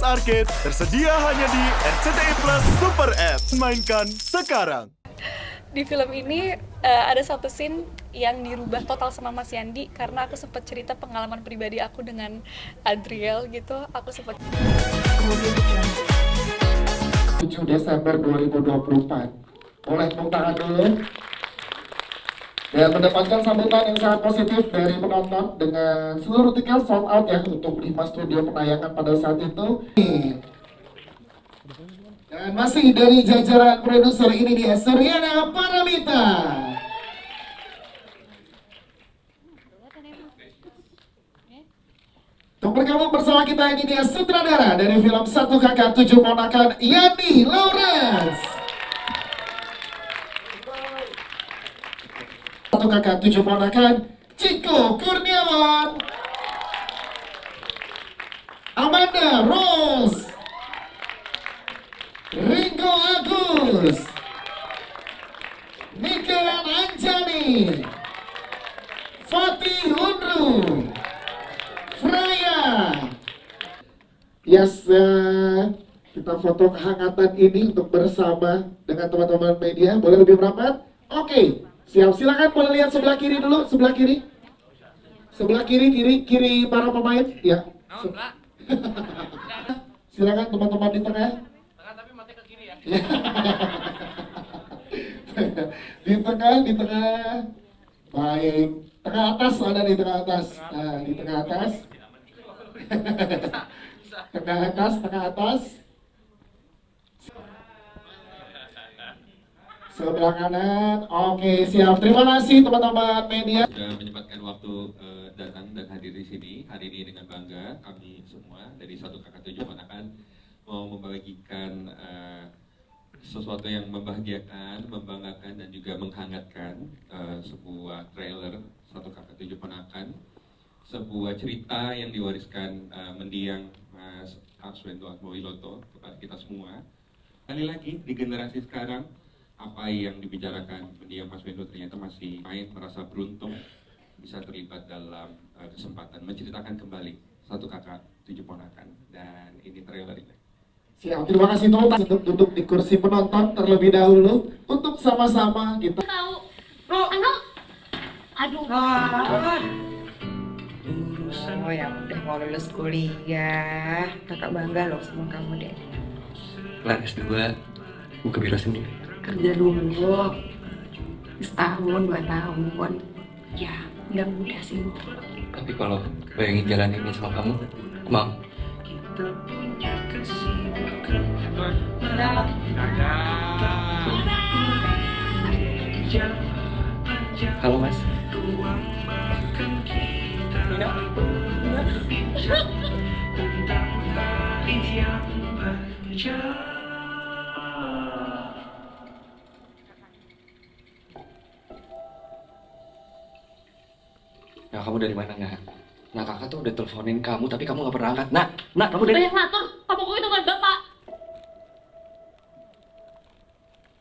Arcade tersedia hanya di RCTI Plus Super App. Mainkan sekarang. Di film ini ada satu scene yang dirubah total sama Mas Yandi karena aku sempat cerita pengalaman pribadi aku dengan Adriel gitu. Aku sempat 7 Desember 2024. Boleh tepuk tangan dulu. Dan mendapatkan sambutan yang sangat positif dari penonton dengan seluruh tiket sold out ya untuk 5 studio penayangan pada saat itu. Dan masih dari jajaran produser ini dia Suryana Paramita. Untuk bergabung bersama kita ini dia sutradara dari film Satu Kakak Tujuh Ponakan Yani Lawrence. Satu Kakak Tujuh Ponakan Ciko Kurniawan. Amanda Rose. Ringo Agus. Nikelan Anjani. Fatih Unru. Fraya. Yes, kita foto kehangatan ini untuk bersama dengan teman-teman media. Boleh lebih merapat? Oke, siap. Silakan boleh lihat sebelah kiri dulu, sebelah kiri. Sebelah kiri para pemain. Ya. Silakan teman-teman di tengah. Tapi mati ke kiri ya. Di tengah. Baik. Tengah atas ada di tengah atas. Nah, di tengah atas. Tengah atas. Sebelah kanan. Oke, siap. Terima kasih teman-teman media. Sudah menyempatkan waktu datang dan hadir di sini. Hari ini dengan bangga kami semua dari Satu Kakak Tujuh Ponakan mau membagikan sesuatu yang membahagiakan, membanggakan dan juga menghangatkan sebuah trailer Satu Kakak Tujuh Ponakan, sebuah cerita yang diwariskan mendiang Mas Arswendo Atmowiloto kepada kita semua. Kali lagi di generasi sekarang, apa yang dibicarakan mendiang Mas Wendo ternyata masih merasa beruntung bisa terlibat dalam kesempatan menceritakan kembali Satu Kakak Tujuh Ponakan, dan ini trailernya. Siap, terima kasih teman-teman untuk duduk di kursi penonton terlebih dahulu untuk sama-sama kita tahu. Aduh. Oh yang udah mau lulus kuliah, kakak bangga loh sama kamu deh. Kelar S2, buka biro sendiri. Kerja dulu, setahun 2 tahun, ya nggak mudah sih. Tapi kalau bayangin jalan ini sama kamu, mau. Halo Mas. Nah, kamu dari mana, Nak? Nah, kakak tuh udah teleponin kamu, tapi kamu gak pernah angkat. Nak, kamu dari... Banyak ngatur, kamu kok itu kan bapak.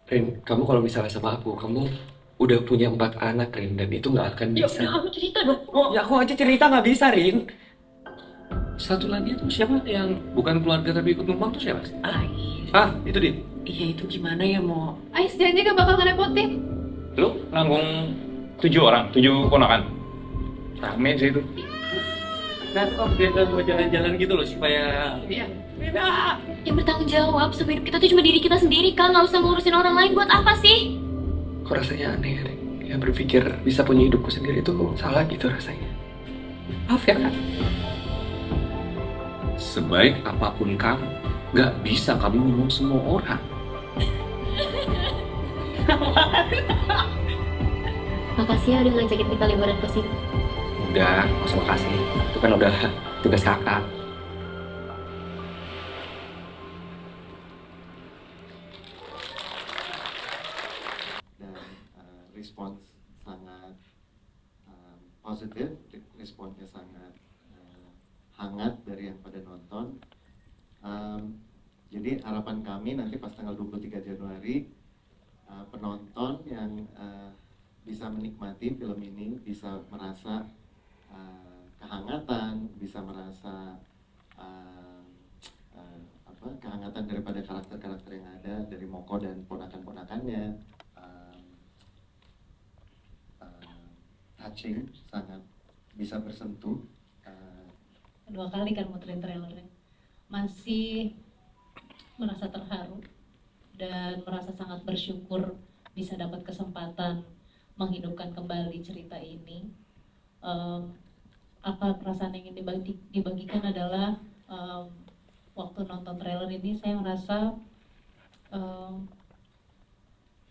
Rin, kamu kalau misalnya sama aku, kamu udah punya 4 anak, Rin, dan itu gak akan Ya bisa. udah kamu cerita dong. Ya, aku aja cerita gak bisa, Rin. Satu lagi tuh siapa yang bukan keluarga tapi ikut numpang tuh siapa sih? Ais. Ah, itu dia. Iya itu gimana ya mau? Ais janji gak bakal ngerepotin. Lu nanggung 7 orang, 7 ponakan. Rame sih itu. Nah, tuh kamu biarkan gue jalan-jalan gitu loh supaya... Iya. Yang bertanggung jawab sama hidup kita tuh cuma diri kita sendiri kan, nggak usah ngurusin orang lain. Buat apa sih? Kok rasanya aneh, Rin? Ya berpikir bisa punya hidupku sendiri itu salah gitu rasanya. Maaf ya, Kak. Sebaik apapun kamu, gak bisa kamu ngomong semua orang. Makasih ya udah ngajakin kita liburan ke sini. Udah, gak usah makasih. Itu kan udah tugas kakak. dan respons sangat positif, responnya sangat hangat dari yang pada nonton. Jadi harapan kami nanti pas tanggal 23 Januari penonton yang bisa menikmati film ini bisa merasa kehangatan, bisa merasa kedekatan daripada karakter-karakter yang ada dari Moko dan ponakan-ponakannya touching, sangat bisa bersentuh. Dua kali kan muterin trailernya, masih merasa terharu dan merasa sangat bersyukur bisa dapat kesempatan menghidupkan kembali cerita ini. Apa perasaan yang ingin dibagikan adalah waktu nonton trailer ini saya merasa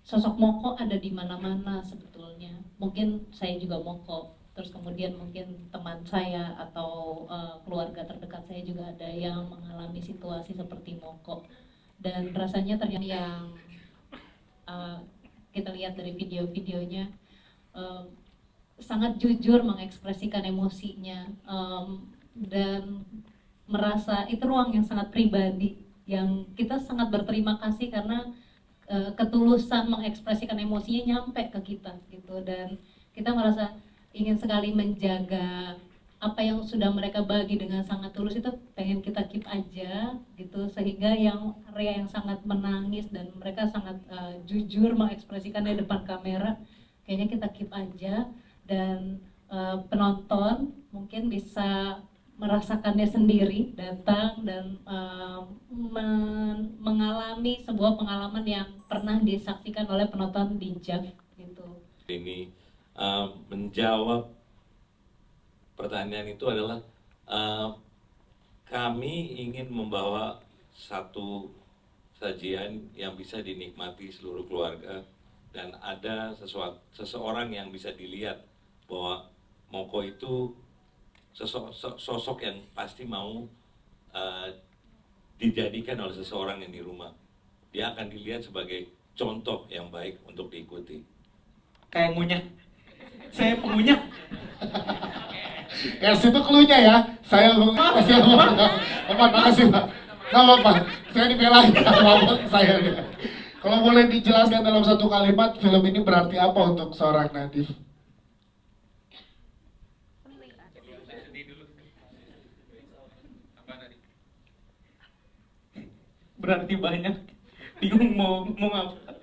sosok Moko ada di mana-mana sebetulnya. Mungkin saya juga Moko, terus kemudian mungkin teman saya atau keluarga terdekat saya juga ada yang mengalami situasi seperti Moko. Dan rasanya ternyata yang kita lihat dari video-videonya sangat jujur mengekspresikan emosinya, dan merasa itu ruang yang sangat pribadi yang kita sangat berterima kasih karena ketulusan mengekspresikan emosinya nyampe ke kita gitu, dan kita merasa ingin sekali menjaga apa yang sudah mereka bagi dengan sangat tulus, itu pengen kita keep aja gitu, sehingga yang Rea yang sangat menangis dan mereka sangat jujur mengekspresikan di depan kamera, kayaknya kita keep aja, dan penonton mungkin bisa merasakannya sendiri, datang dan mengalami sebuah pengalaman yang pernah disaksikan oleh penonton di JAV gitu. Ini menjawab pertanyaan itu adalah kami ingin membawa satu sajian yang bisa dinikmati seluruh keluarga, dan ada seseorang yang bisa dilihat bahwa Moko itu sosok yang pasti mau dijadikan oleh seseorang yang di rumah. Dia akan dilihat sebagai contoh yang baik untuk diikuti. Kayak ngunyah. Saya pengunyah. Ya, situ cluenya ya. Saya makasih Pak. Nggak apa-apa, saya dibelain sama saya. Kalau boleh dijelaskan dalam satu kalimat, film ini berarti apa untuk seorang Nadif? Berarti banyak. Bingung mau apa.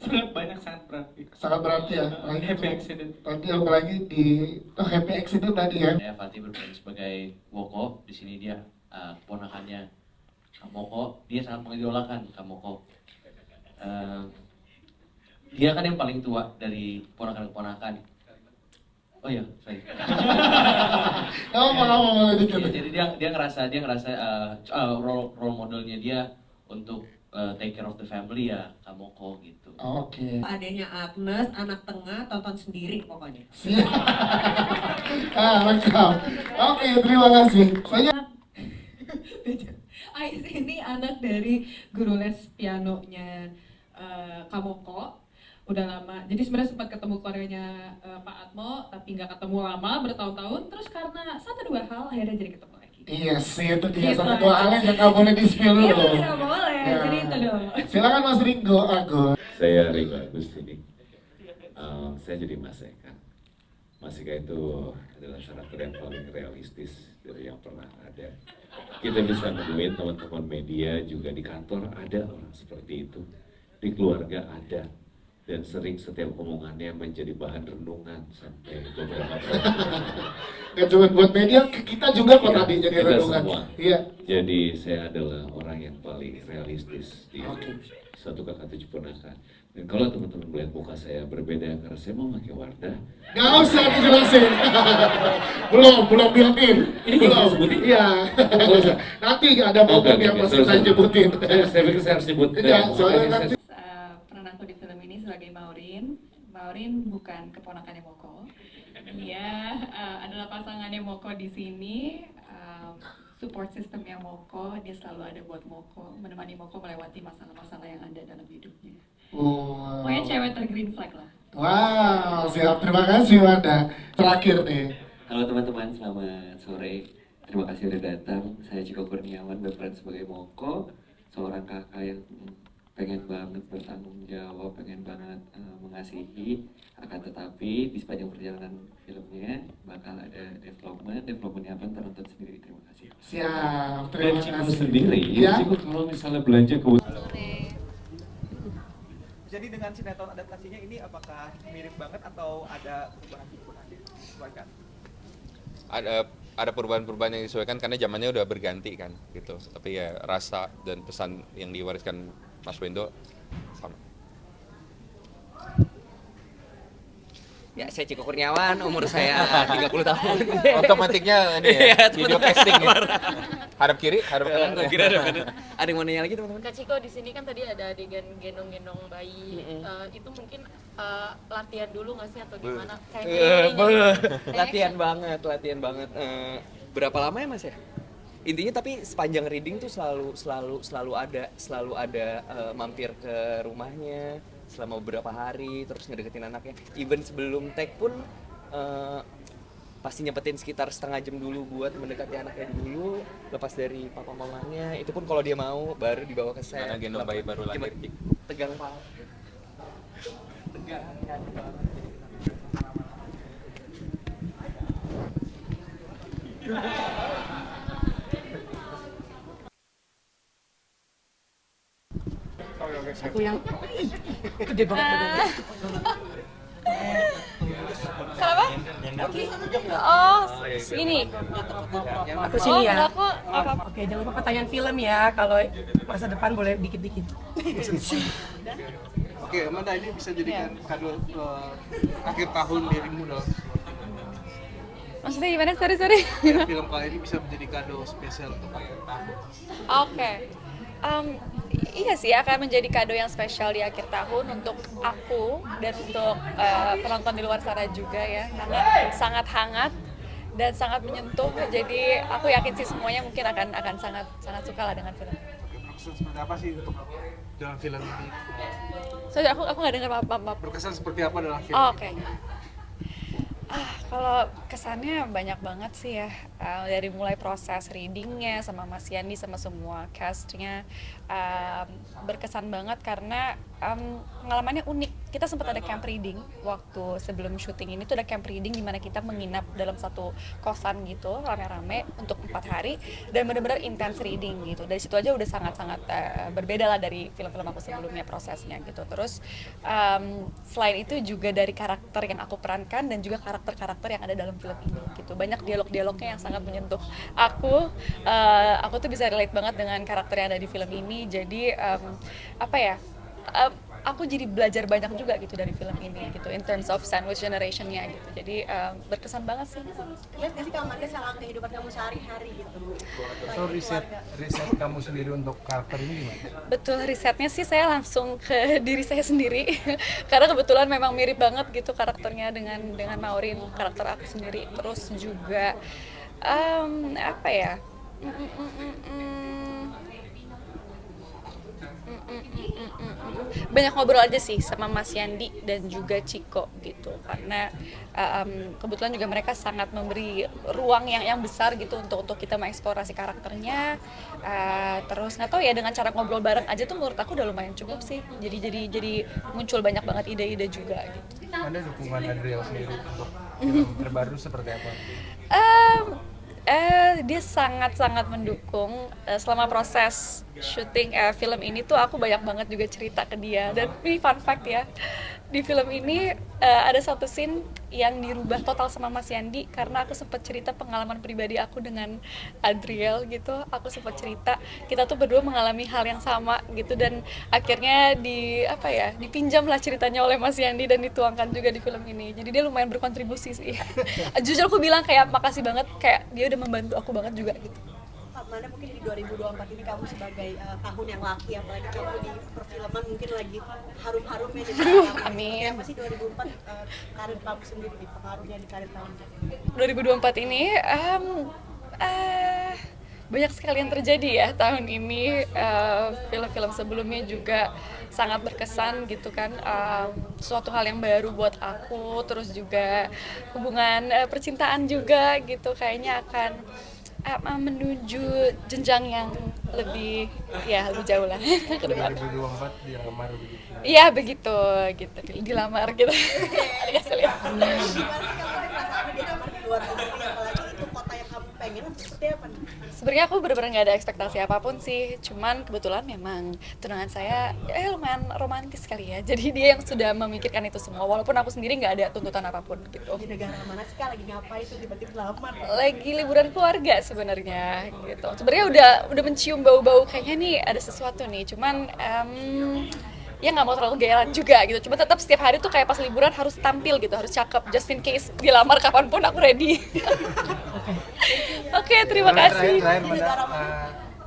Sangat banyak, sangat berarti. Sangat berarti ya. Happy accident. Tadi apalagi di happy accident tadi ya. Saya Fatih berperan sebagai Moko. Di sini dia keponakannya Kak Moko. Dia sangat mengidolakan Kak Moko. Dia kan yang paling tua dari ponakan-ponakan. Oh iya, sorry. Kamu dikit. Jadi dia ngerasa role modelnya dia untuk take care of the family ya Kak Moko gitu. Oke. Adanya Agnes, anak tengah, tonton sendiri pokoknya. Lengkap. Oke, terima kasih. Saya Ais ini anak dari guru les pianonya Kak Moko. Udah lama, jadi sebenarnya sempat ketemu keluarganya Pak Atmo, tapi nggak ketemu lama, bertahun-tahun. Terus karena satu dua hal akhirnya jadi ketemu lagi. iya sih, itu dia Gitu satu dua hal yang nggak boleh di-spill dulu. Iya, nggak boleh, Ya. jadi itu dong. Silakan Mas Ringo Agus. Saya Ringo Agus ini. Saya jadi Mas Eka. Mas Eka itu adalah karakter yang paling realistis dari yang pernah ada. Kita bisa nemuin teman-teman media juga di kantor ada orang seperti itu. Di keluarga ada. Dan sering setiap omongannya menjadi bahan renungan sampai beberapa saat. Gak cuma buat media, kita juga kok tadi jadi Kita renungan. semua. Iya. Jadi saya adalah orang yang paling realistis di satu kakak tujuh ponakan. Dan kalau teman-teman melihat muka saya berbeda karena saya mau pakai Wardah. Gak usah dijelasin. belum built-in. Belum. Iya. Nanti ada momen yang masih saya sebutin. Saya pikir saya harus nyebut. Iya, soalnya nanti. Peran aku di film ini sebagai Maureen. Maureen bukan keponakannya Moko. Dia adalah pasangannya Moko di sini. Support systemnya Moko, dia selalu ada buat Moko, menemani Moko melewati masalah-masalah yang ada dalam hidupnya. Wow. Pokoknya cewek tergreen flag lah. Wow, siap. Terima kasih Wanda. Terakhir nih. Halo teman-teman, selamat sore. Terima kasih udah datang. Saya Ciko Kurniawan berperan sebagai Moko, seorang kakak yang pengen banget bertanggung jawab, pengen banget mengasihi, akan tetapi di sepanjang perjalanan filmnya bakal ada developmentnya apa ntar nonton sendiri. Terima kasih. Siap, Dan terima Ciko kasih. sendiri, Ya. Ciko kalau misalnya belanja ke Jadi dengan sinetron adaptasinya ini apakah mirip banget atau ada perubahan-perubahan yang disesuaikan? Ada perubahan-perubahan yang disesuaikan karena zamannya udah berganti kan gitu. Tapi ya rasa dan pesan yang diwariskan Mas Wendo sama. Ya, saya Ciko Kurniawan, umur saya 30 tahun. Otomatiknya ini ya, video casting ya. Hadap kiri, hadap kanan. Ada yang mau nanya lagi teman-teman? Kak Ciko, di sini kan tadi ada adegan gendong-gendong bayi. Itu mungkin latihan dulu nggak sih atau gimana? Latihan banget. Berapa lama ya Mas ya? Intinya tapi sepanjang reading tuh selalu ada mampir ke rumahnya selama beberapa hari, terus ngedeketin anaknya. Even sebelum take pun pasti nyempetin sekitar setengah jam dulu buat mendekati anaknya dulu, lepas dari papa mamanya. Itu pun kalau dia mau baru dibawa ke set. Karena gendong bayi baru lahir. Tegang banget. Tegang banget. Aku yang gede banget. Kenapa? Oh, ini. Aku sini ya. Aku apa? Oke, jangan lupa pertanyaan film ya. Kalau masa depan boleh dikit-dikit. Oke, Amanda, ini bisa jadikan kado akhir tahun dirimu dalam Maksudnya gimana? Sorry. film kali ini bisa menjadi kado spesial untuk akhir tahun. Oke. Iya sih, akan menjadi kado yang spesial di akhir tahun untuk aku dan untuk penonton di luar sana juga ya, karena sangat hangat dan sangat menyentuh. Jadi aku yakin sih semuanya mungkin akan sangat suka lah dengan film. Berkesan seperti apa sih untuk dalam film ini? Sorry, aku nggak dengar maaf. Berkesan seperti apa dalam film? Oh, oke. Kalau kesannya banyak banget sih ya, dari mulai proses readingnya sama Mas Yandi sama semua castnya, berkesan banget karena pengalamannya unik. Kita sempat ada camp reading waktu sebelum syuting ini tuh ada camp reading di mana kita menginap dalam satu kosan gitu rame-rame untuk 4 hari dan benar-benar intens reading gitu. Dari situ aja udah sangat-sangat berbeda lah dari film-film aku sebelumnya prosesnya gitu. Terus selain itu juga dari karakter yang aku perankan dan juga karakter-karakter yang ada dalam film ini gitu. Banyak dialog-dialognya yang sangat menyentuh aku. Aku tuh bisa relate banget dengan karakter yang ada di film ini. Jadi aku jadi belajar banyak juga gitu dari film ini gitu in terms of sandwich generation-nya gitu. Jadi berkesan banget sih. Lihat nggak sih kalau Amanda sama kehidupan kamu sehari-hari gitu? So riset kamu sendiri untuk karakter ini gimana? Betul, risetnya sih saya langsung ke diri saya sendiri karena kebetulan memang mirip banget gitu karakternya dengan Maureen, karakter aku sendiri. Terus juga banyak ngobrol aja sih sama Mas Yandi dan juga Ciko gitu, karena kebetulan juga mereka sangat memberi ruang yang besar gitu untuk kita mengeksplorasi karakternya. Terus nggak tahu ya, dengan cara ngobrol bareng aja tuh menurut aku udah lumayan cukup sih. Jadi muncul banyak banget ide-ide juga gitu. Ada dukungan Adriel sendiri untuk film terbaru seperti apa? Dia sangat mendukung selama proses syuting film ini tuh. Aku banyak banget juga cerita ke dia, dan ini fun fact ya, di film ini ada satu scene yang dirubah total sama Mas Yandi karena aku sempat cerita pengalaman pribadi aku dengan Adriel gitu. Aku sempat cerita kita tuh berdua mengalami hal yang sama gitu, dan akhirnya dipinjam lah ceritanya oleh Mas Yandi dan dituangkan juga di film ini. Jadi dia lumayan berkontribusi sih. Jujur aku bilang kayak makasih banget, kayak dia udah membantu aku banget juga gitu. Mana mungkin di 2024 ini kamu sebagai tahun yang laki, apalagi kamu di perfilman mungkin lagi harum-harumnya di amin. Apa sih 2024 karir kamu sendiri, pengaruhnya di karir kamu? 2024 ini banyak sekali yang terjadi ya tahun ini. Film-film sebelumnya juga sangat berkesan gitu kan, suatu hal yang baru buat aku. Terus juga hubungan percintaan juga gitu kayaknya akan menuju jenjang yang lebih jauh lah ke depan. 2024 dilamar begitu. Iya begitu, gitu dilamar gitu. Dikasih lihat. Gimana sih kamu perasaannya dilamar di luar negeri, apalagi itu kota yang kamu pengen seperti apa nih? Sebenarnya aku benar-benar nggak ada ekspektasi apapun sih, cuman kebetulan memang tunangan saya lumayan romantis kali ya, jadi dia yang sudah memikirkan itu semua, walaupun aku sendiri nggak ada tuntutan apapun gitu. Di negara mana sih Kak, lagi ngapain tuh tiba-tiba lamar? Lagi liburan keluarga sebenarnya gitu. Sebenarnya udah mencium bau-bau kayaknya nih ada sesuatu nih, cuman ya nggak mau terlalu gayalan juga gitu. Cuma tetap setiap hari tuh kayak pas liburan harus tampil gitu, harus cakep, just in case dilamar kapanpun aku ready. Oke, terima kasih. Terakhir,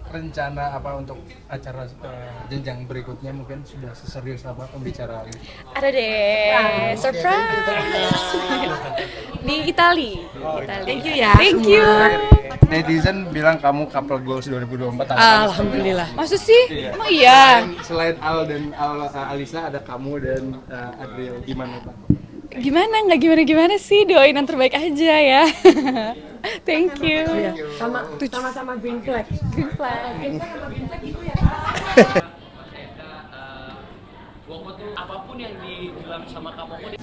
rencana apa untuk acara jenjang berikutnya, mungkin sudah seserius apa pembicaraan? Ada deh, surprise di Itali. Thank you ya. Thank you. Netizen bilang kamu couple goals 2024. Alhamdulillah. Maksud sih? Emang iya? Selain Al dan Alisa, ada kamu dan Adriel, gimana Pak? Gimana? Nggak gimana-gimana sih, doain yang terbaik aja ya. Thank you. Sama-sama green flag. Green flag. Apapun yang dibilang sama kamu